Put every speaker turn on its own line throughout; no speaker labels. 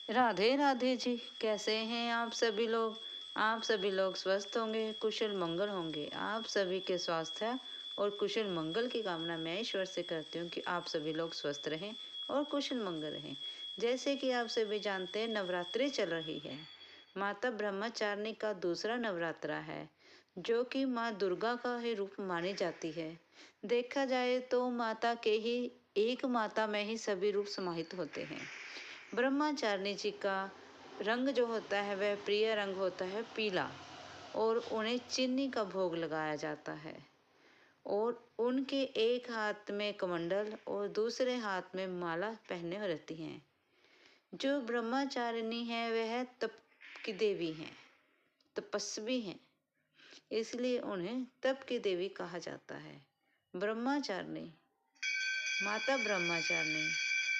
राधे राधे जी। कैसे हैं आप सभी लोग? आप सभी लोग स्वस्थ होंगे, कुशल मंगल होंगे। आप सभी के स्वास्थ्य और कुशल मंगल की कामना मैं ईश्वर से करती हूँ कि आप सभी लोग स्वस्थ रहें और कुशल मंगल रहें। जैसे कि आप सभी जानते हैं, नवरात्रि चल रही है। माता ब्रह्मचारिणी का दूसरा नवरात्रा है, जो कि माँ दुर्गा का ही रूप मानी जाती है। देखा जाए तो माता के ही एक माता में ही सभी रूप समाहित होते हैं। ब्रह्मचारिणी जी का रंग जो होता है वह प्रिय रंग होता है पीला, और उन्हें चीनी का भोग लगाया जाता है। और उनके एक हाथ में कमंडल और दूसरे हाथ में माला पहने रहती हैं। जो ब्रह्मचारिणी है वह तप की देवी हैं, तपस्वी हैं, इसलिए उन्हें तप की देवी कहा जाता है। ब्रह्मचारिणी, माता ब्रह्मचारिणी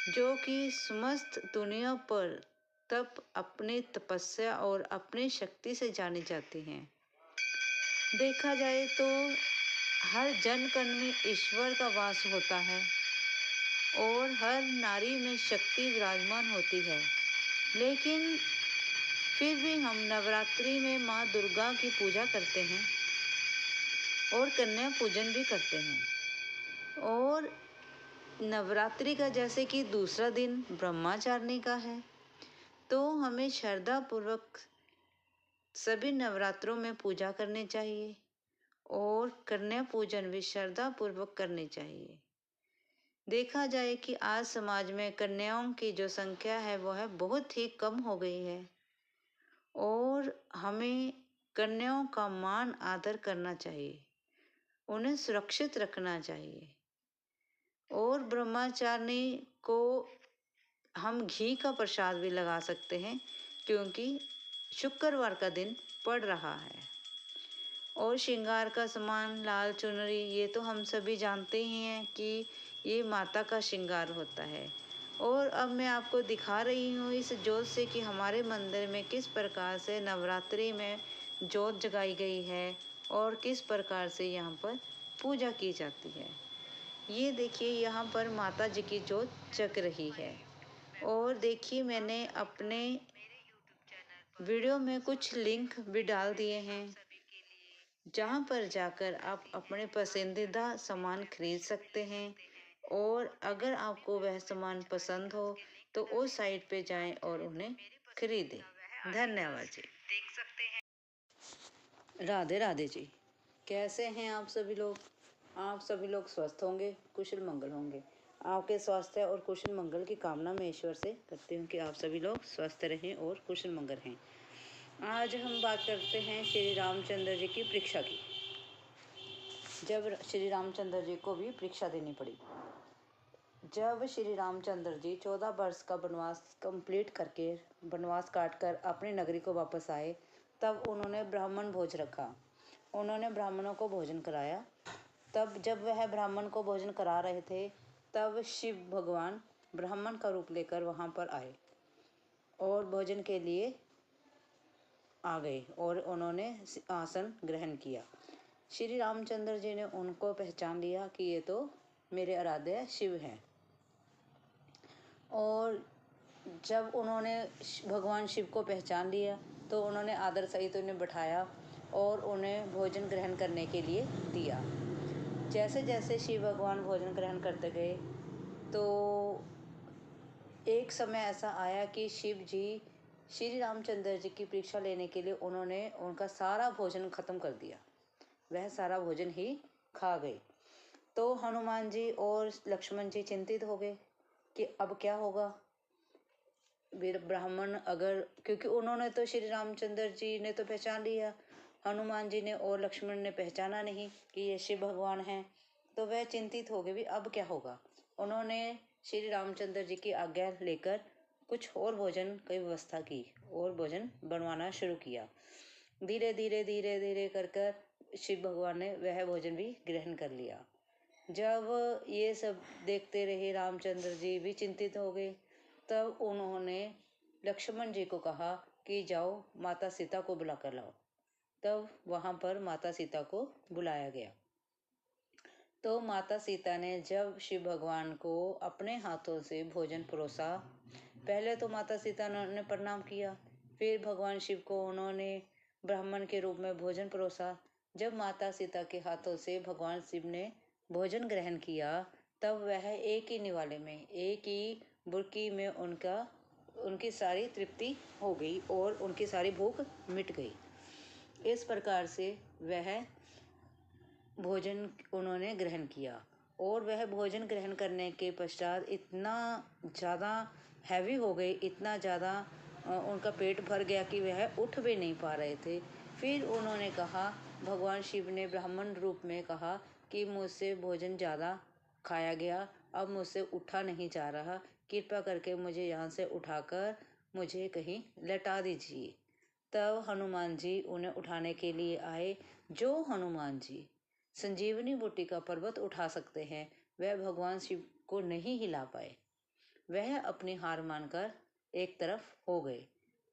जो कि समस्त दुनिया पर तप, अपनी तपस्या और अपनी शक्ति से जानी जाती हैं। देखा जाए तो हर जन कण में ईश्वर का वास होता है और हर नारी में शक्ति विराजमान होती है। लेकिन फिर भी हम नवरात्रि में माँ दुर्गा की पूजा करते हैं और कन्या पूजन भी करते हैं। और नवरात्रि का जैसे कि दूसरा दिन ब्रह्मचारिणी का है, तो हमें श्रद्धा पूर्वक सभी नवरात्रों में पूजा करनी चाहिए और कन्या पूजन भी श्रद्धा पूर्वक करनी चाहिए। देखा जाए कि आज समाज में कन्याओं की जो संख्या है वो है बहुत ही कम हो गई है, और हमें कन्याओं का मान आदर करना चाहिए, उन्हें सुरक्षित रखना चाहिए। और ब्रह्मचारिणी को हम घी का प्रसाद भी लगा सकते हैं, क्योंकि शुक्रवार का दिन पड़ रहा है। और श्रृंगार का सामान, लाल चुनरी, ये तो हम सभी जानते ही हैं कि ये माता का श्रृंगार होता है। और अब मैं आपको दिखा रही हूँ इस जोत से कि हमारे मंदिर में किस प्रकार से नवरात्रि में जोत जगाई गई है और किस प्रकार से यहाँ पर पूजा की जाती है। ये देखिए, यहाँ पर माता जी की जोत जग रही है। और देखिए, मैंने अपने वीडियो में कुछ लिंक भी डाल दिए हैं, जहाँ पर जाकर आप अपने पसंदीदा सामान खरीद सकते हैं। और अगर आपको वह सामान पसंद हो तो उस साइट पे जाएं और उन्हें खरीदें। धन्यवाद जी। देख सकते हैं। राधे राधे जी। कैसे हैं आप सभी लोग? आप सभी लोग स्वस्थ होंगे, कुशल मंगल होंगे। आपके स्वास्थ्य और कुशल मंगल की कामना मैं ईश्वर से करती हूँ कि आप सभी लोग स्वस्थ रहें और कुशल मंगल रहें। आज हम बात करते हैं श्री रामचंद्र जी की परीक्षा की। जब श्री रामचंद्र जी को भी परीक्षा देनी पड़ी। जब श्री रामचंद्र जी 14 वर्ष का वनवास कंप्लीट करके, वनवास काट कर अपनी नगरी को वापस आए, तब उन्होंने ब्राह्मण भोज रखा। उन्होंने ब्राह्मणों को भोजन कराया। तब जब वह ब्राह्मण को भोजन करा रहे थे, तब शिव भगवान ब्राह्मण का रूप लेकर वहाँ पर आए और भोजन के लिए आ गए और उन्होंने आसन ग्रहण किया। श्री रामचंद्र जी ने उनको पहचान लिया कि ये तो मेरे आराध्य शिव हैं। और जब उन्होंने भगवान शिव को पहचान लिया तो उन्होंने आदर सहित उन्हें बिठाया और उन्हें भोजन ग्रहण करने के लिए दिया। जैसे जैसे शिव भगवान भोजन ग्रहण करते गए, तो एक समय ऐसा आया कि शिव जी श्री रामचंद्र जी की परीक्षा लेने के लिए उन्होंने उनका सारा भोजन खत्म कर दिया। वह सारा भोजन ही खा गए। तो हनुमान जी और लक्ष्मण जी चिंतित हो गए कि अब क्या होगा। वीर ब्राह्मण अगर, क्योंकि उन्होंने तो श्री रामचंद्र जी ने तो पहचान लिया, हनुमान जी ने और लक्ष्मण ने पहचाना नहीं कि ये शिव भगवान हैं। तो वह चिंतित हो गए भी अब क्या होगा। उन्होंने श्री रामचंद्र जी की आज्ञा लेकर कुछ और भोजन की व्यवस्था की और भोजन बनवाना शुरू किया। धीरे धीरे धीरे धीरे कर कर शिव भगवान ने वह भोजन भी ग्रहण कर लिया। जब ये सब देखते रहे, रामचंद्र जी भी चिंतित हो गए। तब उन्होंने लक्ष्मण जी को कहा कि जाओ माता सीता को बुला कर लाओ। तब वहाँ पर माता सीता को बुलाया गया। तो माता सीता ने जब शिव भगवान को अपने हाथों से भोजन परोसा, पहले तो माता सीता ने प्रणाम किया, फिर भगवान शिव को उन्होंने ब्राह्मण के रूप में भोजन परोसा। जब माता सीता के हाथों से भगवान शिव ने भोजन ग्रहण किया, तब वह एक ही निवाले में, एक ही बुर्की में उनकी सारी तृप्ति हो गई और उनकी सारी भूख मिट गई। इस प्रकार से वह भोजन उन्होंने ग्रहण किया और वह भोजन ग्रहण करने के पश्चात इतना ज़्यादा हैवी हो गए, इतना ज़्यादा उनका पेट भर गया कि वह उठ भी नहीं पा रहे थे। फिर उन्होंने कहा, भगवान शिव ने ब्राह्मण रूप में कहा कि मुझसे भोजन ज़्यादा खाया गया, अब मुझसे उठा नहीं जा रहा, कृपा करके मुझे यहाँ से उठाकर मुझे कहीं लेटा दीजिए। तब हनुमान जी उन्हें उठाने के लिए आए। जो हनुमान जी संजीवनी बूटी का पर्वत उठा सकते हैं, वह भगवान शिव को नहीं हिला पाए। वह अपनी हार मानकर एक तरफ हो गए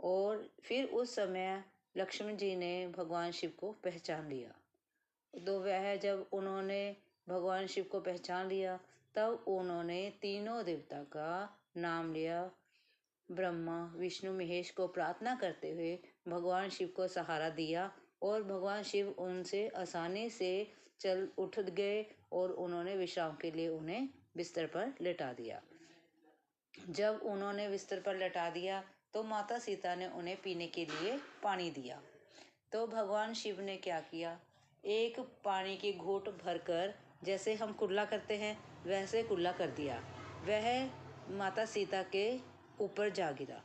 और फिर उस समय लक्ष्मण जी ने भगवान शिव को पहचान लिया। तो वह जब उन्होंने भगवान शिव को पहचान लिया, तब उन्होंने तीनों देवता का नाम लिया। ब्रह्मा विष्णु महेश को प्रार्थना करते हुए भगवान शिव को सहारा दिया और भगवान शिव उनसे आसानी से चल उठ गए और उन्होंने विश्राम के लिए उन्हें बिस्तर पर लेटा दिया। जब उन्होंने बिस्तर पर लेटा दिया तो माता सीता ने उन्हें पीने के लिए पानी दिया। तो भगवान शिव ने क्या किया, एक पानी की घूंट भरकर, जैसे हम कुल्ला करते हैं वैसे कुल्ला कर दिया। वह माता सीता के ऊपर जा गिरा।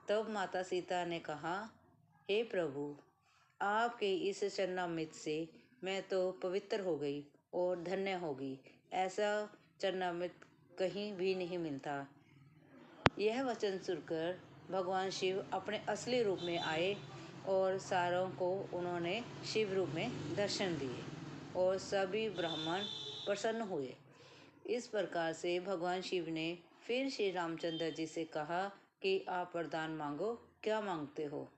तब माता सीता ने कहा, हे प्रभु, आपके इस चरणामृत से मैं तो पवित्र हो गई और धन्य हो गई। ऐसा चरणामृत कहीं भी नहीं मिलता। यह वचन सुनकर भगवान शिव अपने असली रूप में आए और सारों को उन्होंने शिव रूप में दर्शन दिए और सभी ब्राह्मण प्रसन्न हुए। इस प्रकार से भगवान शिव ने फिर श्री रामचंद्र जी से कहा कि आप वरदान मांगो, क्या मांगते हो,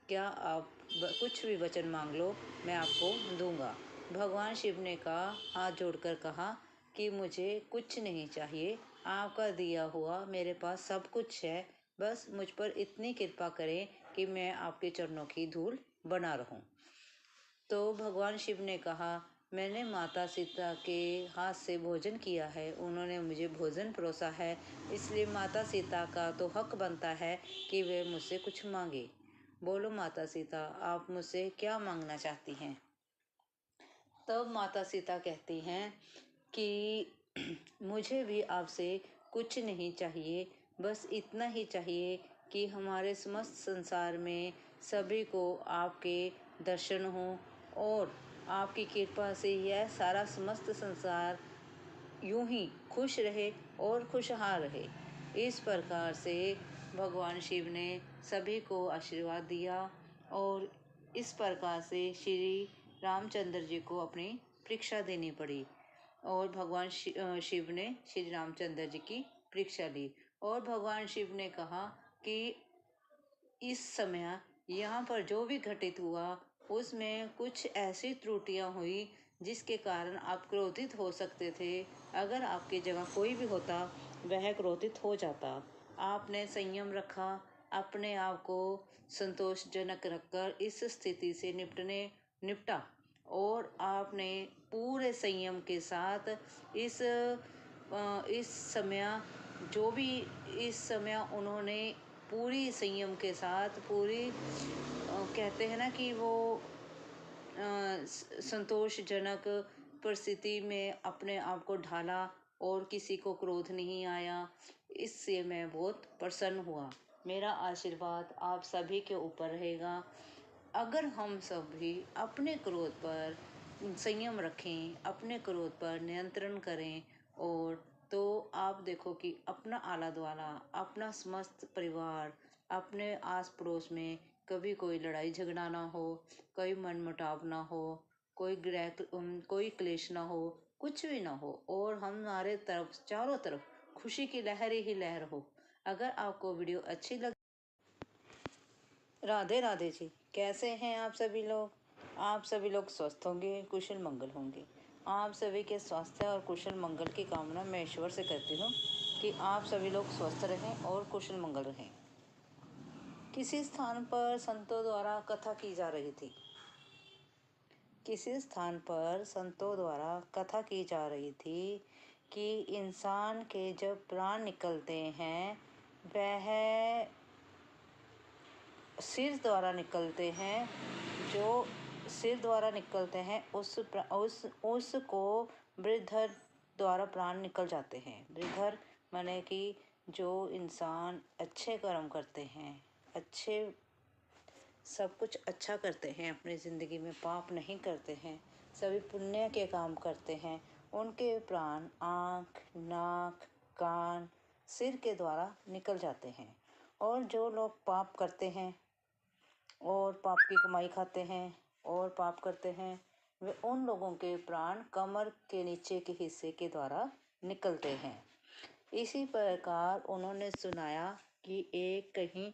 क्या आप कुछ भी वचन मांग लो, मैं आपको दूंगा। भगवान शिव ने कहा, हाथ जोड़कर कहा कि मुझे कुछ नहीं चाहिए, आपका दिया हुआ मेरे पास सब कुछ है, बस मुझ पर इतनी कृपा करें कि मैं आपके चरणों की धूल बना रहूं। तो भगवान शिव ने कहा, मैंने माता सीता के हाथ से भोजन किया है, उन्होंने मुझे भोजन परोसा है, इसलिए माता सीता का तो हक बनता है कि वे मुझसे कुछ मांगे। बोलो माता सीता, आप मुझसे क्या मांगना चाहती हैं? तब माता सीता कहती हैं कि मुझे भी आपसे कुछ नहीं चाहिए, बस इतना ही चाहिए कि हमारे समस्त संसार में सभी को आपके दर्शन हों और आपकी कृपा से यह सारा समस्त संसार यूं ही खुश रहे और खुशहाल रहे। इस प्रकार से भगवान शिव ने सभी को आशीर्वाद दिया और इस प्रकार से श्री रामचंद्र जी को अपनी परीक्षा देनी पड़ी और भगवान शिव ने श्री रामचंद्र जी की परीक्षा ली और भगवान शिव ने कहा कि इस समय यहाँ पर जो भी घटित हुआ उसमें कुछ ऐसी त्रुटियां हुई जिसके कारण आप क्रोधित हो सकते थे। अगर आपकी जगह कोई भी होता वह क्रोधित हो जाता। आपने संयम रखा, अपने आप को संतोषजनक रखकर इस स्थिति से निपटा और आपने पूरे संयम के साथ इस समय जो भी इस समय उन्होंने पूरी संयम के साथ पूरी कहते हैं ना कि वो संतोषजनक परिस्थिति में अपने आप को ढाला और किसी को क्रोध नहीं आया। इससे मैं बहुत प्रसन्न हुआ। मेरा आशीर्वाद आप सभी के ऊपर रहेगा। अगर हम सभी अपने क्रोध पर संयम रखें, अपने क्रोध पर नियंत्रण करें और तो आप देखो कि अपना आला द्वाला, अपना समस्त परिवार, अपने आस पड़ोस में कभी कोई लड़ाई झगड़ा ना हो, कोई मनमुटाव ना हो, कोई क्लेश ना हो, कुछ भी ना हो और हमारे तरफ चारों तरफ खुशी की लहर ही लहर हो। अगर आपको वीडियो अच्छी लगे, राधे राधे जी, कैसे हैं आप सभी लोग? आप सभी लोग स्वस्थ होंगे, कुशल मंगल होंगे। आप सभी के स्वास्थ्य और कुशल मंगल की कामना मैं ईश्वर से करती हूँ कि आप सभी लोग स्वस्थ रहें और कुशल मंगल रहें। किसी स्थान पर संतों द्वारा कथा की जा रही थी। किसी स्थान पर संतों द्वारा कथा की जा रही थी कि इंसान के जब प्राण निकलते हैं वह सिर द्वारा निकलते हैं। जो सिर द्वारा निकलते हैं उसको वृद्धर द्वारा प्राण निकल जाते हैं। वृद्धर माने कि जो इंसान अच्छे कर्म करते हैं, अच्छे सब कुछ अच्छा करते हैं, अपनी ज़िंदगी में पाप नहीं करते हैं, सभी पुण्य के काम करते हैं, उनके प्राण आँख, नाक, कान, सिर के द्वारा निकल जाते हैं। और जो लोग पाप करते हैं और पाप की कमाई खाते हैं और पाप करते हैं, वे उन लोगों के प्राण कमर के नीचे के हिस्से के द्वारा निकलते हैं। इसी प्रकार उन्होंने सुनाया कि एक कहीं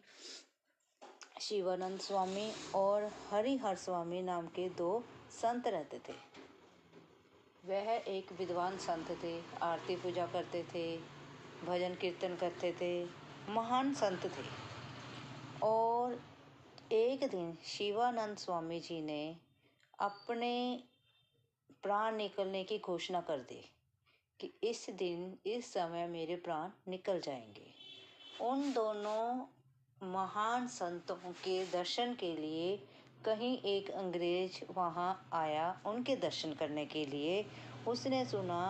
शिवानंद स्वामी और हरिहर स्वामी नाम के 2 संत रहते थे। वह एक विद्वान संत थे, आरती पूजा करते थे, भजन कीर्तन करते थे, महान संत थे। और एक दिन शिवानंद स्वामी जी ने अपने प्राण निकलने की घोषणा कर दी कि इस दिन इस समय मेरे प्राण निकल जाएंगे। उन दोनों महान संतों के दर्शन के लिए कहीं एक अंग्रेज वहाँ आया उनके दर्शन करने के लिए। उसने सुना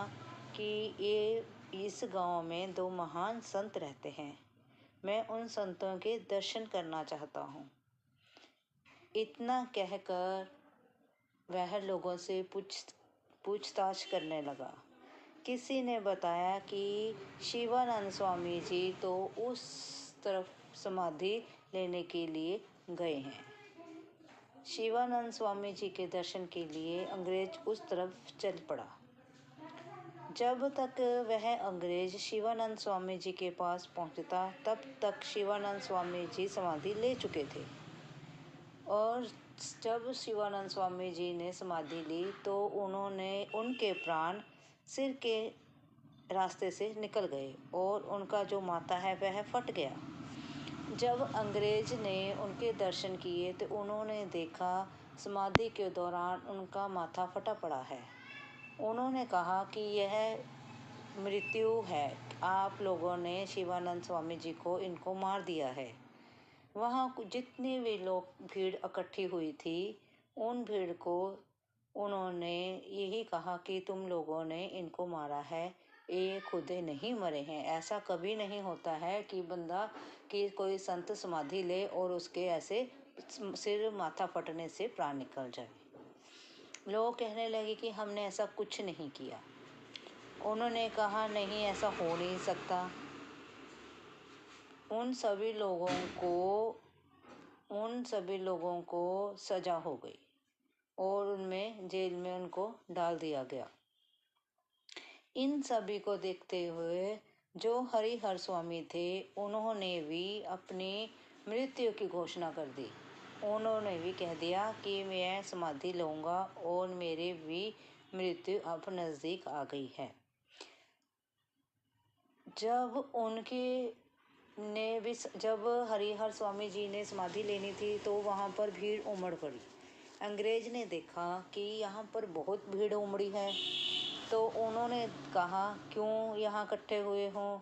कि ये इस गांव में 2 महान संत रहते हैं, मैं उन संतों के दर्शन करना चाहता हूँ। इतना कहकर वह लोगों से पूछताछ करने लगा। किसी ने बताया कि शिवानंद स्वामी जी तो उस तरफ समाधि लेने के लिए गए हैं। शिवानंद स्वामी जी के दर्शन के लिए अंग्रेज उस तरफ चल पड़ा। जब तक वह अंग्रेज शिवानंद स्वामी जी के पास पहुंचता तब तक शिवानंद स्वामी जी समाधि ले चुके थे। और जब शिवानंद स्वामी जी ने समाधि ली तो उनके प्राण सिर के रास्ते से निकल गए और उनका जो माथा है वह फट गया। जब अंग्रेज ने उनके दर्शन किए तो उन्होंने देखा समाधि के दौरान उनका माथा फटा पड़ा है। उन्होंने कहा कि यह मृत्यु है, आप लोगों ने शिवानंद स्वामी जी को इनको मार दिया है। वहाँ जितनी भी लोग भीड़ इकट्ठी हुई थी उन भीड़ को उन्होंने यही कहा कि तुम लोगों ने इनको मारा है, ये खुद नहीं मरे हैं। ऐसा कभी नहीं होता है कि कोई संत समाधि ले और उसके ऐसे सिर माथा फटने से प्राण निकल जाए। लोग कहने लगे कि हमने ऐसा कुछ नहीं किया। उन्होंने कहा नहीं, ऐसा हो नहीं सकता। उन सभी लोगों को सजा हो गई और उनमें जेल में उनको डाल दिया गया। इन सभी को देखते हुए जो हरिहर स्वामी थे उन्होंने भी अपनी मृत्यु की घोषणा कर दी। उन्होंने भी कह दिया कि मैं समाधि लूँगा और मेरी भी मृत्यु अब नज़दीक आ गई है। जब हरिहर स्वामी जी ने समाधि लेनी थी तो वहाँ पर भीड़ उमड़ पड़ी। अंग्रेज ने देखा कि यहाँ पर बहुत भीड़ उमड़ी है तो उन्होंने कहा क्यों यहाँ इकट्ठे हुए हों।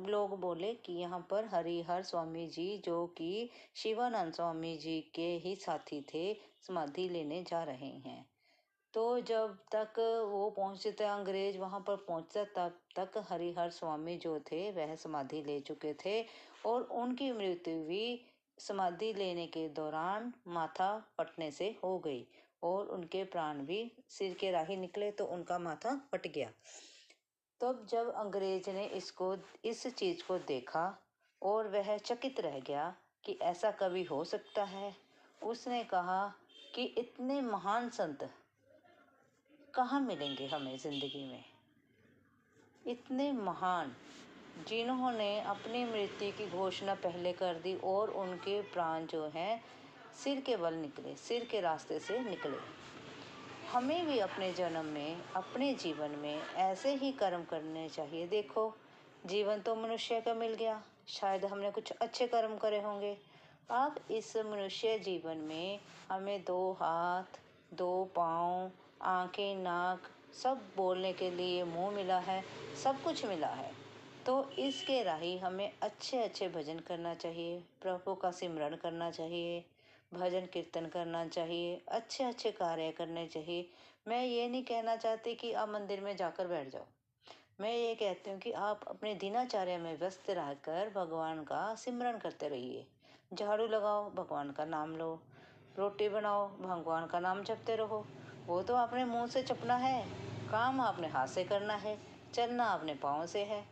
लोग बोले कि यहाँ पर हरिहर स्वामी जी जो कि शिवानंद स्वामी जी के ही साथी थे समाधि लेने जा रहे हैं। तो जब तक वो पहुँचते अंग्रेज वहाँ पर पहुँचता तब तक हरिहर स्वामी जो थे वह समाधि ले चुके थे और उनकी मृत्यु भी समाधि लेने के दौरान माथा फटने से हो गई और उनके प्राण भी सिर के राही निकले तो उनका माथा फट गया। तब जब अंग्रेज ने इस चीज़ को देखा और वह चकित रह गया कि ऐसा कभी हो सकता है। उसने कहा कि इतने महान संत कहाँ मिलेंगे हमें ज़िंदगी में, इतने महान जिन्होंने अपनी मृत्यु की घोषणा पहले कर दी और उनके प्राण जो हैं सिर के बल निकले, सिर के रास्ते से निकले। हमें भी अपने जन्म में, अपने जीवन में ऐसे ही कर्म करने चाहिए। देखो जीवन तो मनुष्य का मिल गया, शायद हमने कुछ अच्छे कर्म करे होंगे। अब इस मनुष्य जीवन में हमें 2 हाथ, 2 पाँव, आँखें, नाक, सब बोलने के लिए मुंह मिला है, सब कुछ मिला है। तो इसके राही हमें अच्छे अच्छे भजन करना चाहिए, प्रभु का सिमरन करना चाहिए, भजन कीर्तन करना चाहिए, अच्छे अच्छे कार्य करने चाहिए। मैं ये नहीं कहना चाहती कि आप मंदिर में जाकर बैठ जाओ। मैं ये कहती हूँ कि आप अपने दिनचर्या में व्यस्त रहकर भगवान का सिमरन करते रहिए। झाड़ू लगाओ, भगवान का नाम लो। रोटी बनाओ, भगवान का नाम जपते रहो। वो तो अपने मुंह से जपना है, काम आपने हाथ से करना है, चलना अपने पाँव से है।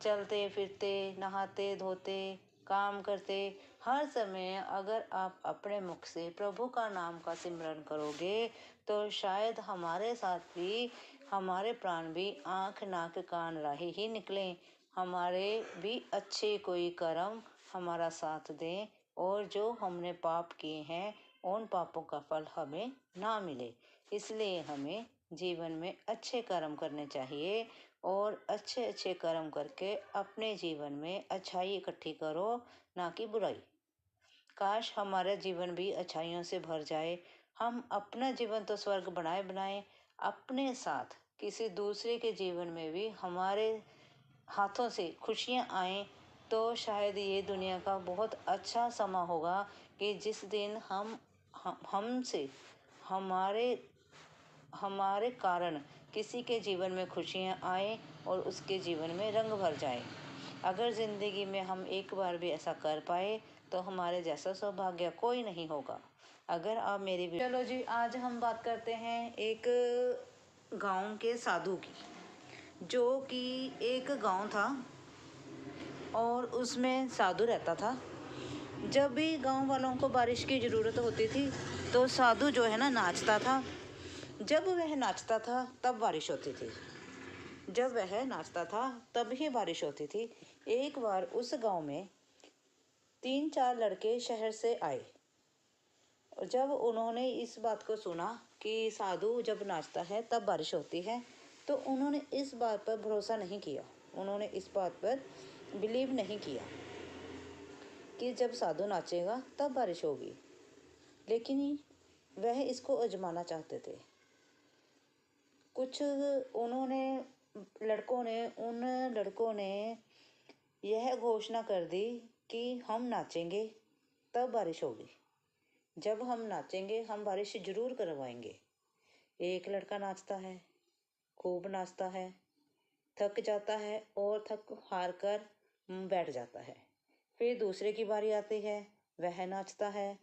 चलते फिरते, नहाते धोते, काम करते, हर समय अगर आप अपने मुख से प्रभु का नाम का सिमरन करोगे तो शायद हमारे साथ भी हमारे प्राण भी आँख नाक कान राही ही निकलें, हमारे भी अच्छे कोई कर्म हमारा साथ दें और जो हमने पाप किए हैं उन पापों का फल हमें ना मिले। इसलिए हमें जीवन में अच्छे कर्म करने चाहिए और अच्छे अच्छे कर्म करके अपने जीवन में अच्छाई इकट्ठी करो, ना कि बुराई। काश हमारा जीवन भी अच्छाइयों से भर जाए। हम अपना जीवन तो स्वर्ग बनाए बनाए, अपने साथ किसी दूसरे के जीवन में भी हमारे हाथों से खुशियाँ आएं तो शायद ये दुनिया का बहुत अच्छा समा होगा कि जिस दिन हमसे हमारे हमारे कारण किसी के जीवन में खुशियाँ आए और उसके जीवन में रंग भर जाए। अगर ज़िंदगी में हम एक बार भी ऐसा कर पाए तो हमारे जैसा सौभाग्य कोई नहीं होगा। अगर आप मेरी चलो जी, आज हम बात करते हैं एक गांव के साधु की, जो कि एक गांव था और उसमें साधु रहता था। जब भी गांव वालों को बारिश की ज़रूरत होती थी तो साधु जो है ना नाचता था। जब वह नाचता था तब बारिश होती थी, जब वह नाचता था तब ही बारिश होती थी। एक बार उस गांव में 3-4 लड़के शहर से आए और जब उन्होंने इस बात को सुना कि साधु जब नाचता है तब बारिश होती है तो उन्होंने इस बात पर भरोसा नहीं किया, उन्होंने इस बात पर बिलीव नहीं किया कि जब साधु नाचेगा तब बारिश होगी। लेकिन वह इसको आजमाना चाहते थे। कुछ उन लड़कों ने यह घोषणा कर दी कि हम नाचेंगे तब बारिश होगी, जब हम नाचेंगे हम बारिश जरूर करवाएंगे। एक लड़का नाचता है, खूब नाचता है, थक जाता है और थक हार कर बैठ जाता है। फिर दूसरे की बारी आती है, वह नाचता है,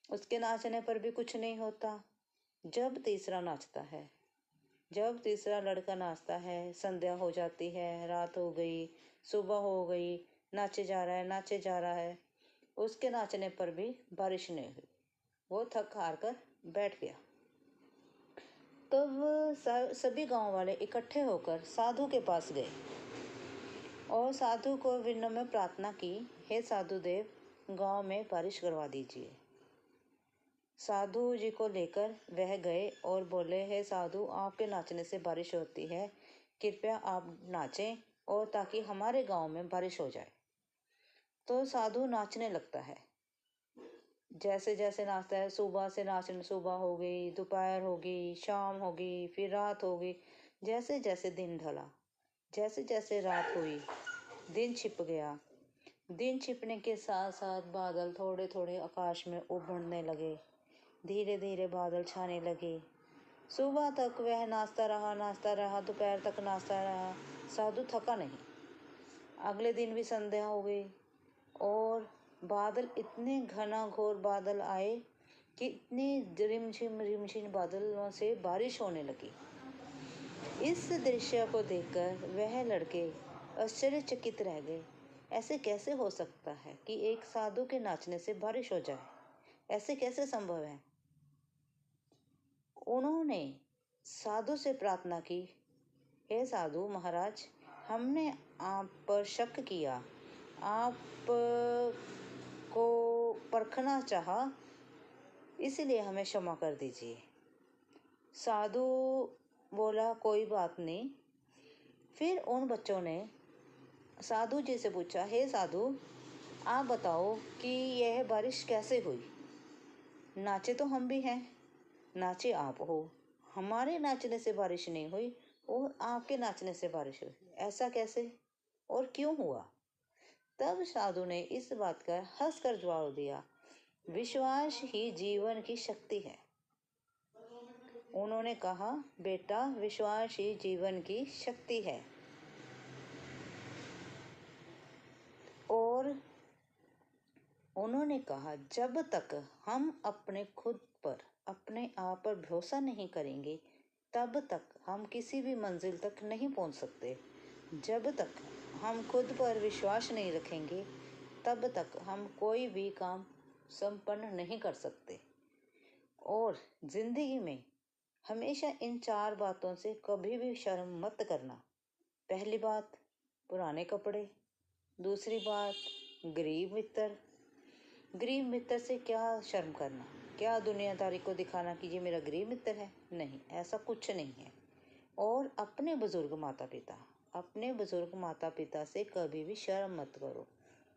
उसके नाचने पर भी कुछ नहीं होता। जब तीसरा लड़का नाचता है, संध्या हो जाती है, रात हो गई, सुबह हो गई, नाचे जा रहा है, उसके नाचने पर भी बारिश नहीं हुई, वो थक हार कर बैठ गया। तब सभी गांव वाले इकट्ठे होकर साधु के पास गए और साधु को विनम्र में प्रार्थना की, हे साधु देव, गांव में बारिश करवा दीजिए। साधु जी को लेकर वह गए और बोले, हे साधु, आपके नाचने से बारिश होती है, कृपया आप नाचें और ताकि हमारे गांव में बारिश हो जाए। तो साधु नाचने लगता है। जैसे जैसे नाचता है, सुबह हो गई, दोपहर हो गई, शाम हो गई, फिर रात हो गई। जैसे जैसे दिन ढला, जैसे जैसे रात हुई, दिन छिप गया। दिन छिपने के साथ साथ बादल थोड़े थोड़े आकाश में उभरने लगे, धीरे धीरे बादल छाने लगे। सुबह तक वह नाचता रहा, दोपहर तक नाचता रहा, साधु थका नहीं। अगले दिन भी संध्या हो गई और बादल इतने घना-घोर बादल आए कि इतनी रिमझिम बादलों से बारिश होने लगी। इस दृश्य को देखकर वह लड़के आश्चर्यचकित रह गए। ऐसे कैसे हो सकता है कि एक साधु के नाचने से बारिश हो जाए? ऐसे कैसे संभव है? उन्होंने साधु से प्रार्थना की, हे साधु महाराज, हमने आप पर शक किया, आप को परखना चाहा, इसलिए हमें क्षमा कर दीजिए। साधु बोला, कोई बात नहीं। फिर उन बच्चों ने साधु जी से पूछा, हे साधु, आप बताओ कि यह बारिश कैसे हुई? नाचे तो हम भी हैं, नाचे आप हो, हमारे नाचने से बारिश नहीं हुई और आपके नाचने से बारिश हुई, ऐसा कैसे और क्यों हुआ? तब साधु ने इस बात का हंसकर जवाब दिया, विश्वास ही जीवन की शक्ति है। उन्होंने कहा, बेटा, विश्वास ही जीवन की शक्ति है। और उन्होंने कहा, जब तक हम अपने खुद पर, अपने आप पर भरोसा नहीं करेंगे, तब तक हम किसी भी मंजिल तक नहीं पहुंच सकते। जब तक हम खुद पर विश्वास नहीं रखेंगे, तब तक हम कोई भी काम संपन्न नहीं कर सकते। और जिंदगी में हमेशा इन 4 बातों से कभी भी शर्म मत करना। पहली बात, पुराने कपड़े। दूसरी बात, गरीब मित्र। गरीब मित्र से क्या शर्म करना, क्या दुनियादारी को दिखाना कि ये मेरा गरीब मित्र है? नहीं, ऐसा कुछ नहीं है। और अपने बुजुर्ग माता पिता, अपने बुजुर्ग माता पिता से कभी भी शर्म मत करो।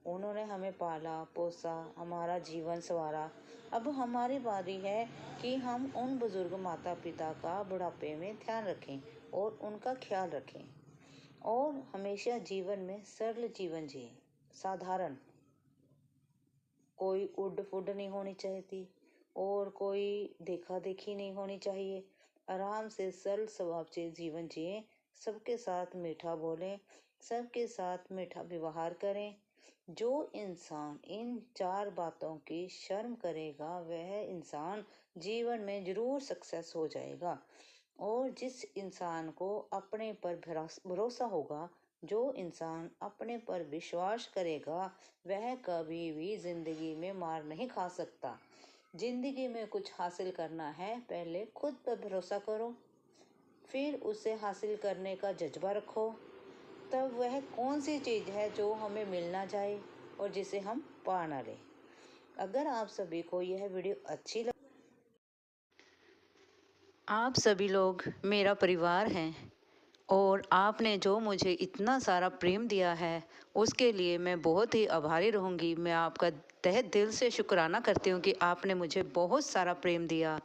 उन्होंने हमें पाला पोसा, हमारा जीवन संवारा। अब हमारी बारी है कि हम उन बुजुर्ग माता पिता का बुढ़ापे में ध्यान रखें और उनका ख्याल रखें। और हमेशा जीवन में सरल जीवन जिए, साधारण। कोई उड फुड नहीं होनी चाहिए और कोई देखा देखी नहीं होनी चाहिए। आराम से सरल स्वभाव से जीवन जिए, सबके साथ मीठा बोलें, सबके साथ मीठा व्यवहार करें। जो इंसान इन 4 बातों की शर्म करेगा, वह इंसान जीवन में जरूर सक्सेस हो जाएगा। और जिस इंसान को अपने पर भरोसा होगा, जो इंसान अपने पर विश्वास करेगा, वह कभी भी जिंदगी में मार नहीं खा सकता। जिंदगी में कुछ हासिल करना है, पहले खुद पर भरोसा करो, फिर उसे हासिल करने का जज्बा रखो। तब वह कौन सी चीज़ है जो हमें मिल ना जाए और जिसे हम पा ना लें। अगर आप सभी को यह वीडियो अच्छी लगे, आप सभी लोग मेरा परिवार हैं और आपने जो मुझे इतना सारा प्रेम दिया है, उसके लिए मैं बहुत ही आभारी रहूँगी। मैं आपका तहे दिल से शुक्राना करती हूँ कि आपने मुझे बहुत सारा प्रेम दिया।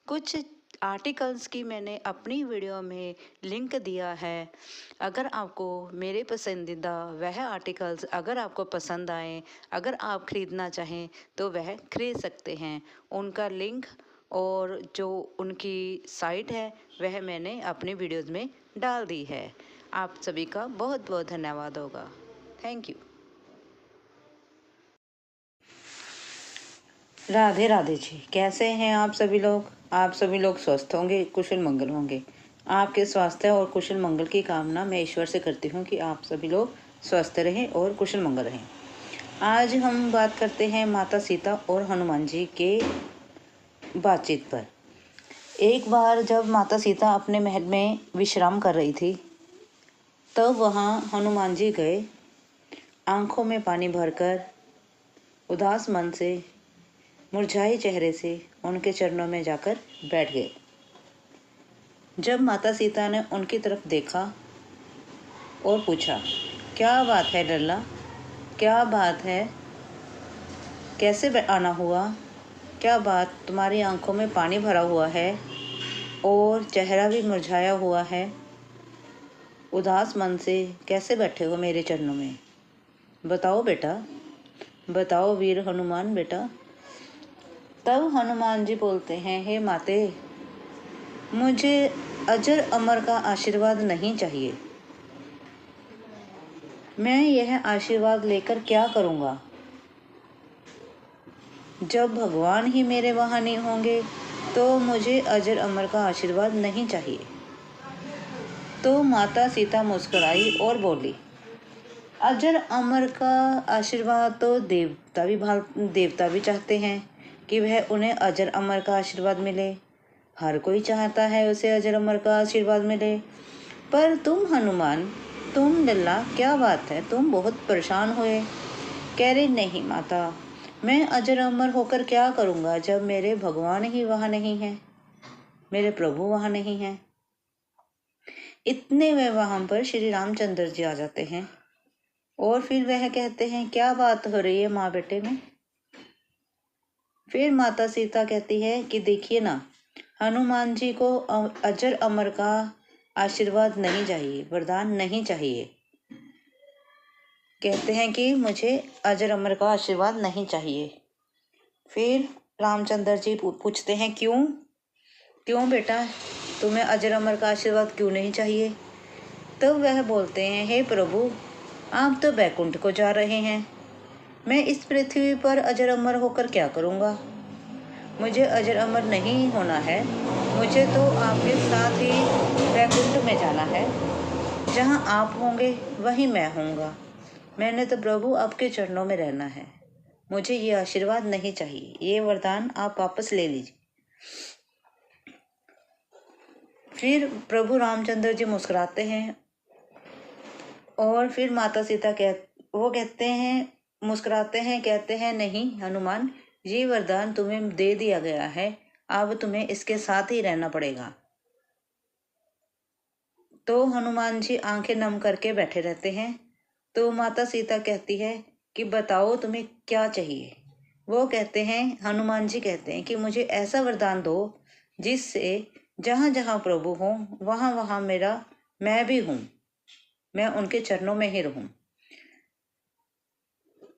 कुछ आर्टिकल्स की मैंने अपनी वीडियो में लिंक दिया है। अगर आपको मेरे पसंदीदा वह आर्टिकल्स अगर आपको पसंद आए, अगर आप ख़रीदना चाहें तो वह खरीद सकते हैं। उनका लिंक और जो उनकी साइट है वह मैंने अपने वीडियोज़ में डाल दी है। आप सभी का बहुत बहुत धन्यवाद होगा। Thank you. राधे राधे जी, कैसे हैं आप सभी लोग? आप सभी लोग स्वस्थ होंगे, कुशल मंगल होंगे। आपके स्वास्थ्य और कुशल मंगल की कामना मैं ईश्वर से करती हूँ कि आप सभी लोग स्वस्थ रहें और कुशल मंगल रहें। आज हम बात करते हैं माता सीता और हनुमान जी के बातचीत पर। एक बार जब माता सीता अपने महल में विश्राम कर रही थी, तब वहाँ हनुमान जी गए। आंखों में पानी भरकर, उदास मन से, मुरझाए चेहरे से उनके चरणों में जाकर बैठ गए। जब माता सीता ने उनकी तरफ देखा और पूछा, क्या बात है लल्ला, क्या बात है, कैसे आना हुआ, क्या बात, तुम्हारी आंखों में पानी भरा हुआ है और चेहरा भी मुरझाया हुआ है, उदास मन से कैसे बैठे हो मेरे चरणों में? बताओ बेटा, बताओ वीर हनुमान बेटा। तब हनुमान जी बोलते हैं, हे माते, मुझे अजर अमर का आशीर्वाद नहीं चाहिए। मैं यह आशीर्वाद लेकर क्या करूँगा? जब भगवान ही मेरे वहाँ नहीं होंगे तो मुझे अजर अमर का आशीर्वाद नहीं चाहिए। तो माता सीता मुस्कुराई और बोली, अजर अमर का आशीर्वाद तो देवता भी चाहते हैं कि वह उन्हें अजर अमर का आशीर्वाद मिले। हर कोई चाहता है उसे अजर अमर का आशीर्वाद मिले। पर तुम हनुमान, तुम लल्ला, क्या बात है, तुम बहुत परेशान हुए। कह रहे, नहीं माता, मैं अजर अमर होकर क्या करूँगा जब मेरे भगवान ही वहाँ नहीं हैं, मेरे प्रभु वहाँ नहीं हैं। इतने में वहाँ पर श्री रामचंद्र जी आ जाते हैं और फिर वह कहते हैं क्या बात हो रही है माँ बेटे में। फिर माता सीता कहती है कि देखिए ना, हनुमान जी को अजर अमर का आशीर्वाद नहीं चाहिए, वरदान नहीं चाहिए। कहते हैं कि मुझे अजर अमर का आशीर्वाद नहीं चाहिए। फिर रामचंद्र जी पूछते हैं क्यों क्यों बेटा, तुम्हें अजर अमर का आशीर्वाद क्यों नहीं चाहिए। तब वह बोलते हैं हे प्रभु, आप तो बैकुंठ को जा रहे हैं, मैं इस पृथ्वी पर अजर अमर होकर क्या करूँगा। मुझे अजर अमर नहीं होना है, मुझे तो आपके साथ ही बैकुंठ में जाना है। जहाँ आप होंगे वहीं मैं होऊंगा। मैंने तो प्रभु आपके चरणों में रहना है, मुझे ये आशीर्वाद नहीं चाहिए, ये वरदान आप वापस ले लीजिए। फिर प्रभु रामचंद्र जी मुस्कुराते हैं और फिर माता सीता कहते हैं, मुस्कुराते हैं, कहते हैं नहीं हनुमान, ये वरदान तुम्हें दे दिया गया है, अब तुम्हें इसके साथ ही रहना पड़ेगा। तो हनुमान जी आंखें नम करके बैठे रहते हैं। तो माता सीता कहती है कि बताओ तुम्हें क्या चाहिए। वो कहते हैं, हनुमान जी कहते हैं कि मुझे ऐसा वरदान दो जिससे जहाँ जहाँ प्रभु हो वहाँ वहाँ मैं भी हूँ, मैं उनके चरणों में ही रहूँ।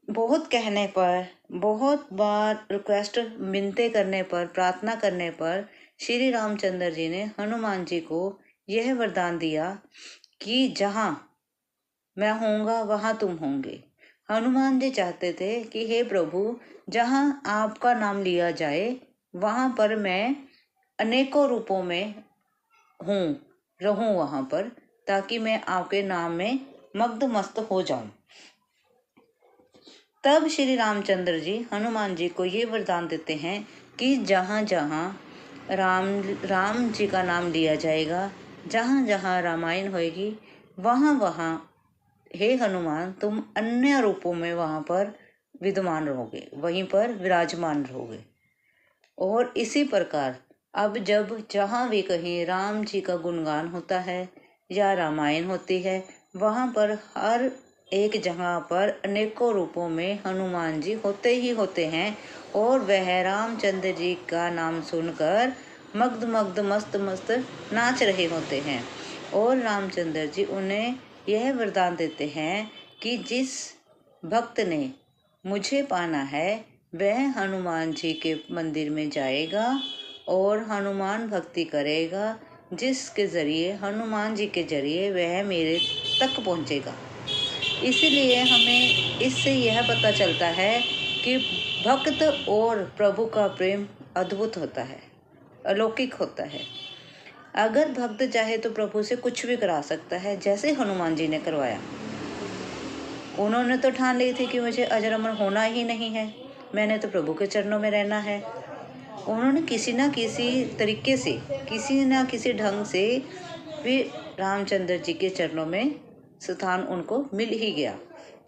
बहुत कहने पर, बहुत बार रिक्वेस्ट, मिन्नतें करने पर, प्रार्थना करने पर श्री रामचंद्र जी ने हनुमान जी को यह वरदान दिया कि जहाँ मैं होऊंगा वहाँ तुम होंगे। हनुमान जी चाहते थे कि हे प्रभु, जहाँ आपका नाम लिया जाए वहाँ पर मैं अनेकों रूपों में रहूं वहाँ पर, ताकि मैं आपके नाम में मग्न मस्त हो जाऊं। तब श्री रामचंद्र जी हनुमान जी को ये वरदान देते हैं कि जहाँ जहाँ राम जी का नाम लिया जाएगा, जहाँ जहाँ रामायण होएगी वहाँ वहाँ हे हनुमान तुम अन्य रूपों में वहाँ पर विद्यमान रहोगे, वहीं पर विराजमान रहोगे। और इसी प्रकार अब जब जहाँ भी कहीं राम जी का गुणगान होता है या रामायण होती है, वहाँ पर हर एक जगह पर अनेकों रूपों में हनुमान जी होते ही होते हैं और वह रामचंद्र जी का नाम सुनकर मग्न मग्न मस्त मस्त नाच रहे होते हैं। और रामचंद्र जी उन्हें यह वरदान देते हैं कि जिस भक्त ने मुझे पाना है वह हनुमान जी के मंदिर में जाएगा और हनुमान भक्ति करेगा, जिसके ज़रिए हनुमान जी के ज़रिए वह मेरे तक पहुँचेगा। इसीलिए हमें इससे यह पता चलता है कि भक्त और प्रभु का प्रेम अद्भुत होता है, अलौकिक होता है। अगर भक्त चाहे तो प्रभु से कुछ भी करा सकता है, जैसे हनुमान जी ने करवाया। उन्होंने तो ठान ली थी कि मुझे अजर अमर होना ही नहीं है, मैंने तो प्रभु के चरणों में रहना है। उन्होंने किसी ना किसी तरीके से, किसी ना किसी ढंग से फिर रामचंद्र जी के चरणों में स्थान उनको मिल ही गया।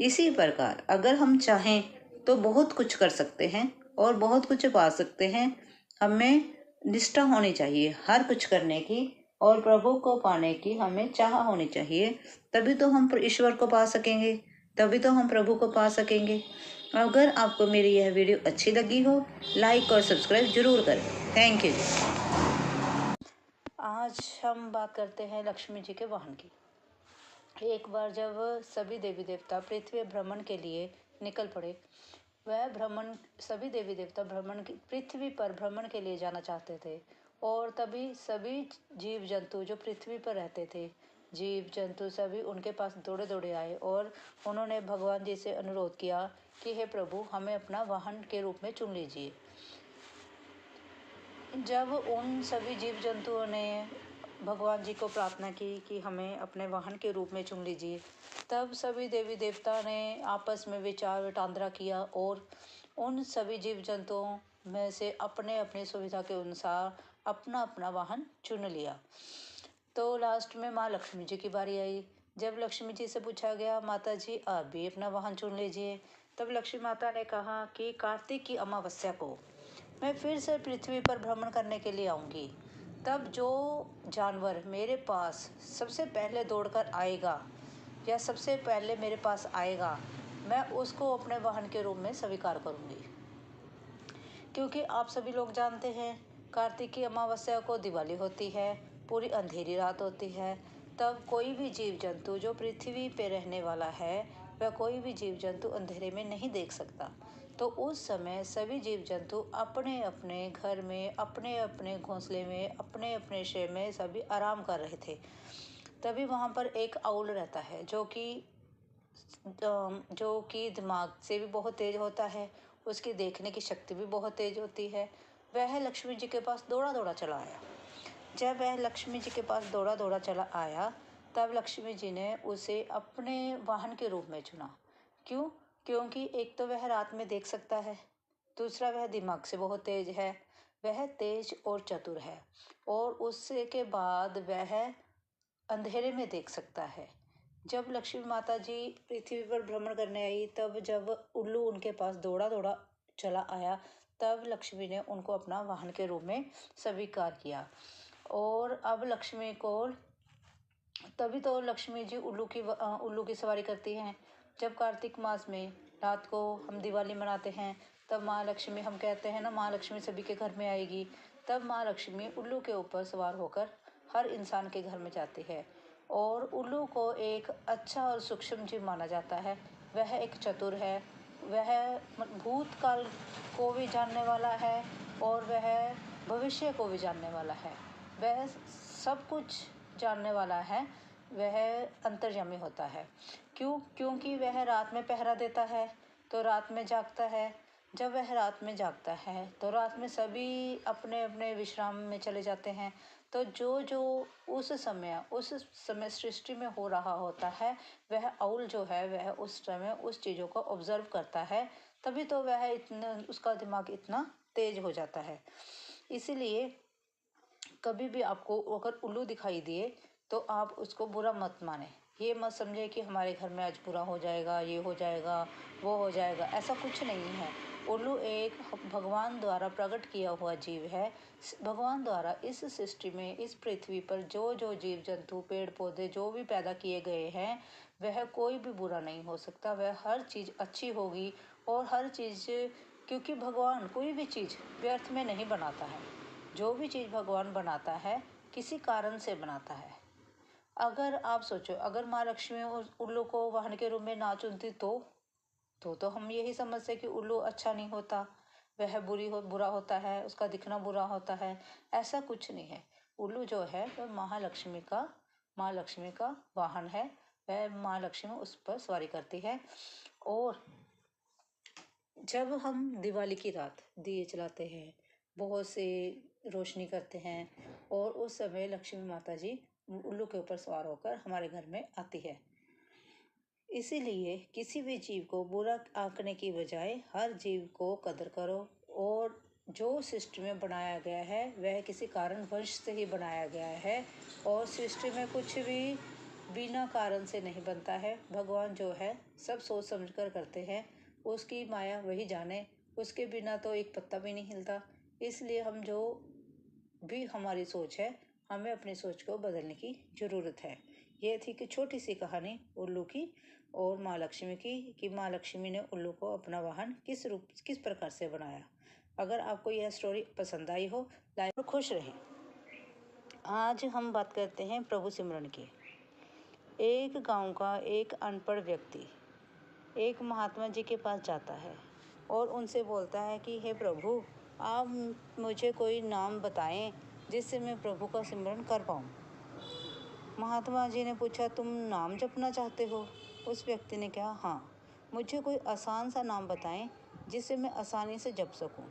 इसी प्रकार अगर हम चाहें तो बहुत कुछ कर सकते हैं और बहुत कुछ पा सकते हैं। हमें निष्ठा होनी चाहिए हर कुछ करने की और प्रभु को पाने की हमें चाह होनी चाहिए, तभी तो हम ईश्वर को पा सकेंगे, तभी तो हम प्रभु को पा सकेंगे। अगर आपको मेरी यह वीडियो अच्छी लगी हो, लाइक और सब्सक्राइब जरूर करें। Thank you. आज हम बात करते हैं लक्ष्मी जी के वाहन की। एक बार जब सभी देवी देवता पृथ्वी भ्रमण के लिए निकल पड़े, सभी देवी देवता पृथ्वी पर भ्रमण के लिए जाना चाहते थे। और तभी सभी जीव जंतु जो पृथ्वी पर रहते थे, जीव जंतु सभी उनके पास दौड़े दौड़े आए और उन्होंने भगवान जी से अनुरोध किया कि हे प्रभु, हमें अपना वाहन के रूप में चुन लीजिए। जब उन सभी जीव जंतुओं ने भगवान जी को प्रार्थना की कि हमें अपने वाहन के रूप में चुन लीजिए, तब सभी देवी देवता ने आपस में विचार वटांदरा किया और उन सभी जीव जंतुओं में से अपने अपनी सुविधा के अनुसार अपना अपना वाहन चुन लिया। तो लास्ट में माँ लक्ष्मी जी की बारी आई। जब लक्ष्मी जी से पूछा गया, माता जी आप भी अपना वाहन चुन लीजिए, तब लक्ष्मी माता ने कहा कि कार्तिक की अमावस्या को मैं फिर से पृथ्वी पर भ्रमण करने के लिए आऊँगी। तब जो जानवर मेरे पास सबसे पहले दौड़कर आएगा या सबसे पहले मेरे पास आएगा, मैं उसको अपने वाहन के रूप में स्वीकार करूँगी। क्योंकि आप सभी लोग जानते हैं, कार्तिक की अमावस्या को दिवाली होती है, पूरी अंधेरी रात होती है। तब कोई भी जीव जंतु जो पृथ्वी पे रहने वाला है, वह कोई भी जीव जंतु अंधेरे में नहीं देख सकता। तो उस समय सभी जीव जंतु अपने अपने घर में, अपने अपने घोंसले में, अपने अपने शय में सभी आराम कर रहे थे। तभी वहाँ पर एक आउल रहता है जो कि दिमाग से भी बहुत तेज होता है, उसकी देखने की शक्ति भी बहुत तेज होती है। वह लक्ष्मी जी के पास दौड़ा दौड़ा चला आया। जब वह लक्ष्मी जी के पास दौड़ा दौड़ा चला आया, तब लक्ष्मी जी ने उसे अपने वाहन के रूप में चुना। क्यों? क्योंकि एक तो वह रात में देख सकता है, दूसरा वह दिमाग से बहुत तेज है, वह तेज और चतुर है, और उससे के बाद वह अंधेरे में देख सकता है। जब लक्ष्मी माता जी पृथ्वी पर भ्रमण करने आई, तब जब उल्लू उनके पास दौड़ा दौड़ा चला आया, तब लक्ष्मी ने उनको अपना वाहन के रूप में स्वीकार किया। और अब लक्ष्मी को तभी तो लक्ष्मी जी उल्लू की सवारी करती हैं। जब कार्तिक मास में रात को हम दिवाली मनाते हैं, तब माँ लक्ष्मी, हम कहते हैं ना, माँ लक्ष्मी सभी के घर में आएगी। तब माँ लक्ष्मी उल्लू के ऊपर सवार होकर हर इंसान के घर में जाती है। और उल्लू को एक अच्छा और सूक्ष्म जीव माना जाता है। वह एक चतुर है, वह भूतकाल को भी जानने वाला है, और वह भविष्य को भी जानने वाला है। वह सब कुछ जानने वाला है, वह अंतर्यामी होता है। क्यों? क्योंकि वह रात में पहरा देता है, तो रात में जागता है। जब वह रात में जागता है, तो रात में सभी अपने अपने विश्राम में चले जाते हैं। तो जो जो उस समय सृष्टि में हो रहा होता है, वह आउल जो है, वह उस समय उस चीज़ों को ऑब्जर्व करता है। तभी तो वह इतना, उसका दिमाग इतना तेज हो जाता है। इसीलिए कभी भी आपको अगर उल्लू दिखाई दिए, तो आप उसको बुरा मत माने। ये मत समझे कि हमारे घर में आज बुरा हो जाएगा, ये हो जाएगा, वो हो जाएगा, ऐसा कुछ नहीं है। उल्लू एक भगवान द्वारा प्रकट किया हुआ जीव है। भगवान द्वारा इस सृष्टि में, इस पृथ्वी पर जो जो जीव जंतु, पेड़ पौधे जो भी पैदा किए गए हैं, वह कोई भी बुरा नहीं हो सकता। वह हर चीज़ अच्छी होगी, और हर चीज़, क्योंकि भगवान कोई भी चीज़ व्यर्थ में नहीं बनाता है। जो भी चीज़ भगवान बनाता है, किसी कारण से बनाता है। अगर आप सोचो, अगर माँ लक्ष्मी उल्लू को वाहन के रूप में ना चुनती, तो हम यही समझते कि उल्लू अच्छा नहीं होता, वह बुरा होता है, उसका दिखना बुरा होता है। ऐसा कुछ नहीं है। उल्लू जो है वह माँ लक्ष्मी का वाहन है। वह माँ लक्ष्मी उस पर सवारी करती है। और जब हम दिवाली की रात दिए जलाते हैं, बहुत से रोशनी करते हैं, और उस समय लक्ष्मी माता जी उल्लू के ऊपर सवार होकर हमारे घर में आती है। इसीलिए किसी भी जीव को बुरा आंकने की बजाय हर जीव को कदर करो, और जो सृष्टि में बनाया गया है, वह किसी कारणवश से ही बनाया गया है, और सृष्टि में कुछ भी बिना कारण से नहीं बनता है। भगवान जो है सब सोच समझ कर करते हैं, उसकी माया वही जाने, उसके बिना तो एक पत्ता भी नहीं हिलता। इसलिए हम जो भी हमारी सोच है, हमें अपनी सोच को बदलने की ज़रूरत है। ये थी कि छोटी सी कहानी उल्लू की और माँ लक्ष्मी की, कि माँ लक्ष्मी ने उल्लू को अपना वाहन किस प्रकार से बनाया। अगर आपको यह स्टोरी पसंद आई हो, लाइक और खुश रहें। आज हम बात करते हैं प्रभु सिमरन की। एक गांव का एक अनपढ़ व्यक्ति एक महात्मा जी के पास जाता है और उनसे बोलता है कि हे प्रभु, आप मुझे कोई नाम बताएं जिससे मैं प्रभु का सिमरन कर पाऊँ। महात्मा जी ने पूछा, तुम नाम जपना चाहते हो? उस व्यक्ति ने कहा, हाँ, मुझे कोई आसान सा नाम बताएं जिससे मैं आसानी से जप सकूं।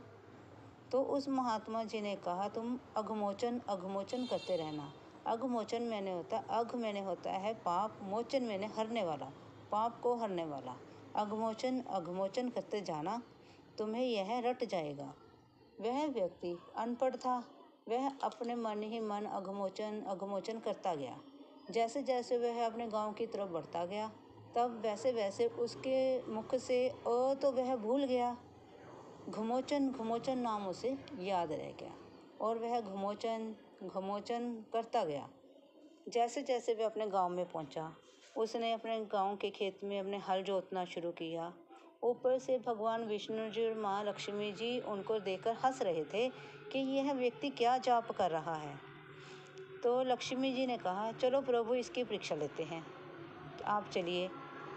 तो उस महात्मा जी ने कहा, तुम अघमोचन अघमोचन करते रहना। अघमोचन मैंने होता है पाप, मोचन मैंने हरने वाला, पाप को हरने वाला। अघमोचन अघमोचन करते जाना, तुम्हें यह रट जाएगा। वह व्यक्ति अनपढ़ था, वह अपने मन ही मन अघमोचन अघमोचन करता गया। जैसे जैसे वह अपने गांव की तरफ बढ़ता गया, तब वैसे वैसे उसके मुख से तो वह भूल गया। घमोचन घमोचन नाम उसे याद रह गया, और वह घमोचन घमोचन करता गया। जैसे जैसे वह अपने गांव में पहुंचा, उसने अपने गांव के खेत में अपने हल जोतना शुरू किया। ऊपर से भगवान विष्णु जी और माँ लक्ष्मी जी उनको देखकर हंस रहे थे कि यह व्यक्ति क्या जाप कर रहा है। तो लक्ष्मी जी ने कहा, चलो प्रभु इसकी परीक्षा लेते हैं, आप चलिए।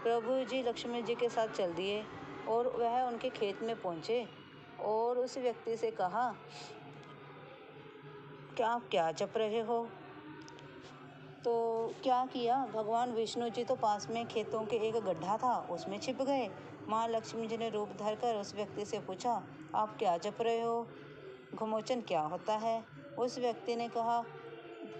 प्रभु जी लक्ष्मी जी के साथ चल दिए और वह उनके खेत में पहुँचे और उस व्यक्ति से कहा कि आप क्या जप रहे हो। तो क्या किया, भगवान विष्णु जी तो पास में खेतों के एक गड्ढा था उसमें छिप गए। माँ लक्ष्मी जी ने रूप धरकर उस व्यक्ति से पूछा, आप क्या जप रहे हो, घुमोचन क्या होता है। उस व्यक्ति ने कहा,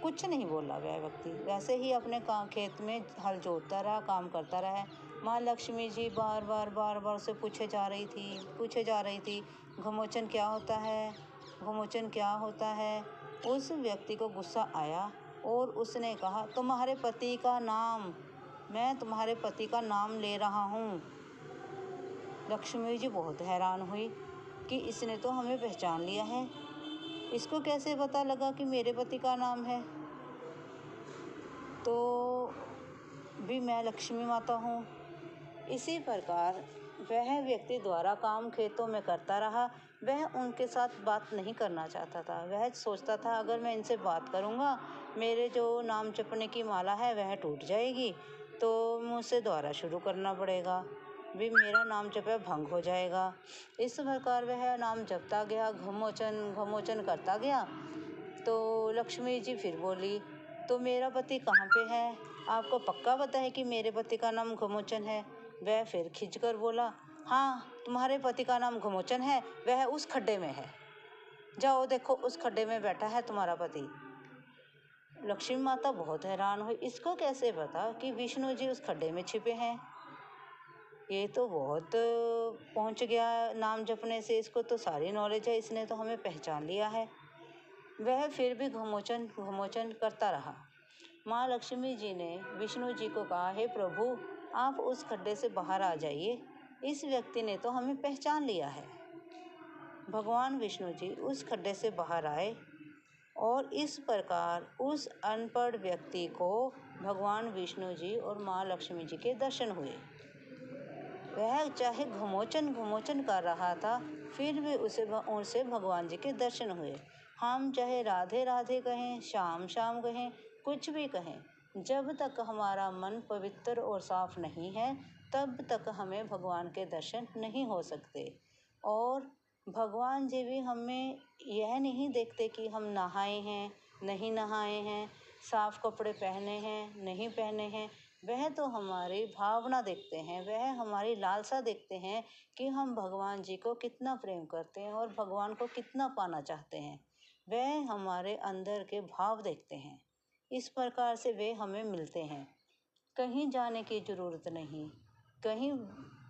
कुछ नहीं बोला वह व्यक्ति, वैसे ही अपने खेत में हल जोतता रहा, काम करता रहा। माँ लक्ष्मी जी बार बार उसे पूछे जा रही थी, घुमोचन क्या होता है, घुमोचन क्या होता है। उस व्यक्ति को गुस्सा आया और उसने कहा, तुम्हारे पति का नाम, मैं तुम्हारे पति का नाम ले रहा हूँ। लक्ष्मी जी बहुत हैरान हुई कि इसने तो हमें पहचान लिया है, इसको कैसे पता लगा कि मेरे पति का नाम है। तो भी मैं लक्ष्मी माता हूँ। इसी प्रकार वह व्यक्ति द्वारा काम खेतों में करता रहा। वह उनके साथ बात नहीं करना चाहता था। वह सोचता था, अगर मैं इनसे बात करूँगा मेरे जो नाम जपने की माला है वह टूट जाएगी, तो मुझसे दोबारा शुरू करना पड़ेगा, भी मेरा नाम जप भंग हो जाएगा। इस प्रकार वह नाम जपता गया, घुमोचन करता गया। तो लक्ष्मी जी फिर बोली, तो मेरा पति कहाँ पे है, आपको पक्का पता है कि मेरे पति का नाम घुमोचन है। वह फिर खिंचकर बोला, हाँ तुम्हारे पति का नाम घुमोचन है, वह उस खड्डे में है, जाओ देखो उस खड्डे में बैठा है तुम्हारा पति। लक्ष्मी माता बहुत हैरान हुई, इसको कैसे पता कि विष्णु जी उस खड्डे में छिपे हैं। ये तो बहुत पहुंच गया नाम जपने से, इसको तो सारी नॉलेज है, इसने तो हमें पहचान लिया है। वह फिर भी घुमोचन करता रहा। माँ लक्ष्मी जी ने विष्णु जी को कहा, हे प्रभु आप उस खड्डे से बाहर आ जाइए, इस व्यक्ति ने तो हमें पहचान लिया है। भगवान विष्णु जी उस खड्डे से बाहर आए और इस प्रकार उस अनपढ़ व्यक्ति को भगवान विष्णु जी और माँ लक्ष्मी जी के दर्शन हुए। वह चाहे घुमोचन कर रहा था, फिर भी उसे भगवान जी के दर्शन हुए। हम चाहे राधे राधे कहें, श्याम श्याम कहें, कुछ भी कहें, जब तक हमारा मन पवित्र और साफ नहीं है तब तक हमें भगवान के दर्शन नहीं हो सकते। और भगवान जी भी हमें यह नहीं देखते कि हम नहाए हैं नहीं नहाए हैं, साफ कपड़े पहने हैं नहीं पहने हैं। वह तो हमारी भावना देखते हैं, वह हमारी लालसा देखते हैं कि हम भगवान जी को कितना प्रेम करते हैं और भगवान को कितना पाना चाहते हैं। वह हमारे अंदर के भाव देखते हैं। इस प्रकार से वे हमें मिलते हैं। कहीं जाने की ज़रूरत नहीं, कहीं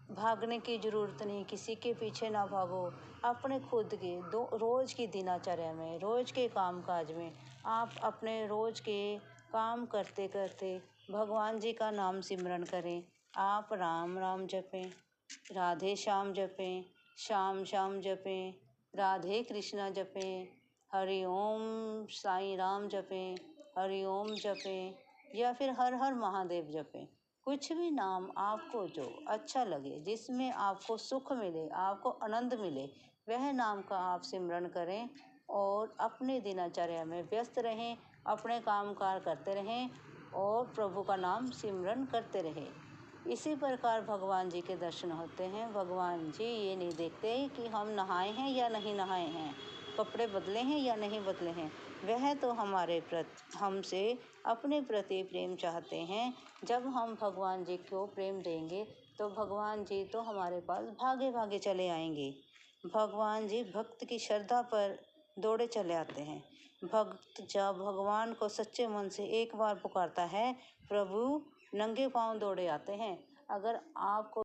भागने की ज़रूरत नहीं, किसी के पीछे ना भागो। अपने खुद के रोज़ की दिनचर्या में, रोज़ के कामकाज में आप अपने रोज़ के काम करते करते भगवान जी का नाम सिमरन करें। आप राम राम जपें, राधे श्याम जपें, श्याम श्याम जपें, राधे कृष्णा जपें, हरि ओम साईं राम जपें, हरि ओम जपें, या फिर हर हर महादेव जपें। कुछ भी नाम आपको जो अच्छा लगे, जिसमें आपको सुख मिले, आपको आनंद मिले, वह नाम का आप सिमरन करें और अपने दिनचर्या में व्यस्त रहें, अपने कामकाज करते रहें और प्रभु का नाम सिमरन करते रहें। इसी प्रकार भगवान जी के दर्शन होते हैं। भगवान जी ये नहीं देखते कि हम नहाए हैं या नहीं नहाए हैं, कपड़े बदले हैं या नहीं बदले हैं। वह तो हमसे अपने प्रति प्रेम चाहते हैं। जब हम भगवान जी को प्रेम देंगे तो भगवान जी तो हमारे पास भागे भागे चले आएंगे। भगवान जी भक्त की श्रद्धा पर दौड़े चले आते हैं। भक्त जब भगवान को सच्चे मन से एक बार पुकारता है, प्रभु नंगे पांव दौड़े आते हैं। अगर आपको